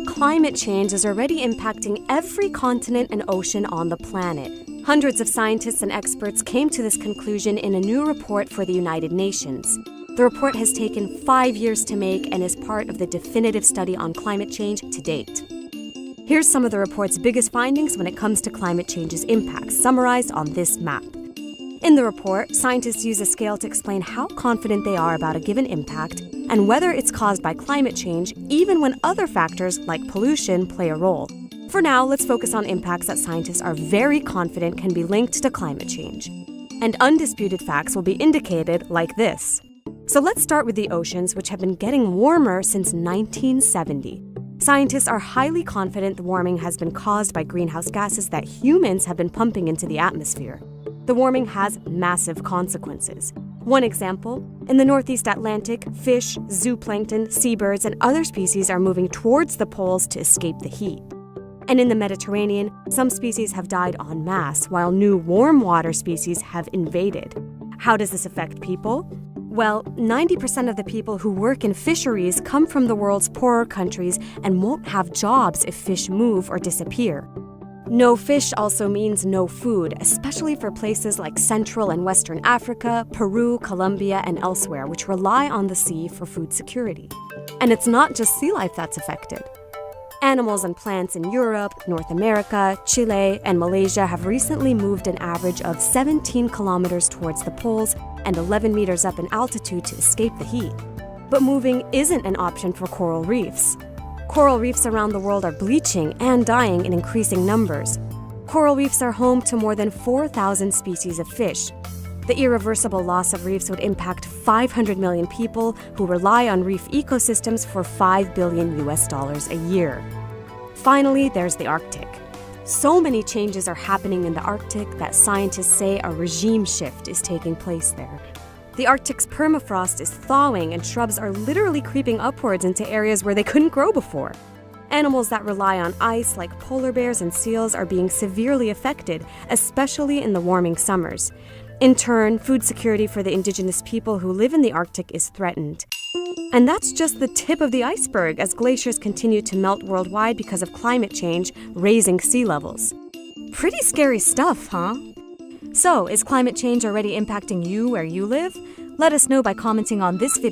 Climate change is already impacting every continent and ocean on the planet. Hundreds of scientists and experts came to this conclusion in a new report for the United Nations. The report has taken 5 years to make and is part of the definitive study on climate change to date. Here's some of the report's biggest findings when it comes to climate change's impacts, summarized on this map. In the report, scientists use a scale to explain how confident they are about a given impact and whether it's caused by climate change, even when other factors like pollution play a role. For now, let's focus on impacts that scientists are very confident can be linked to climate change. And undisputed facts will be indicated like this. So let's start with the oceans, which have been getting warmer since 1970. Scientists are highly confident the warming has been caused by greenhouse gases that humans have been pumping into the atmosphere. The warming has massive consequences. One example, in the Northeast Atlantic, fish, zooplankton, seabirds, and other species are moving towards the poles to escape the heat. And in the Mediterranean, some species have died en masse, while new warm water species have invaded. How does this affect people? Well, 90% of the people who work in fisheries come from the world's poorer countries and won't have jobs if fish move or disappear. No fish also means no food, especially for places like Central and Western Africa, Peru, Colombia, and elsewhere, which rely on the sea for food security. And it's not just sea life that's affected. Animals and plants in Europe, North America, Chile, and Malaysia have recently moved an average of 17 kilometers towards the poles and 11 meters up in altitude to escape the heat. But moving isn't an option for coral reefs. Coral reefs around the world are bleaching and dying in increasing numbers. Coral reefs are home to more than 4,000 species of fish. The irreversible loss of reefs would impact 500 million people who rely on reef ecosystems for $5 billion a year. Finally, there's the Arctic. So many changes are happening in the Arctic that scientists say a regime shift is taking place there. The Arctic's permafrost is thawing and shrubs are literally creeping upwards into areas where they couldn't grow before. Animals that rely on ice, like polar bears and seals, are being severely affected, especially in the warming summers. In turn, food security for the indigenous people who live in the Arctic is threatened. And that's just the tip of the iceberg as glaciers continue to melt worldwide because of climate change, raising sea levels. Pretty scary stuff, huh? So, is climate change already impacting you where you live? Let us know by commenting on this video.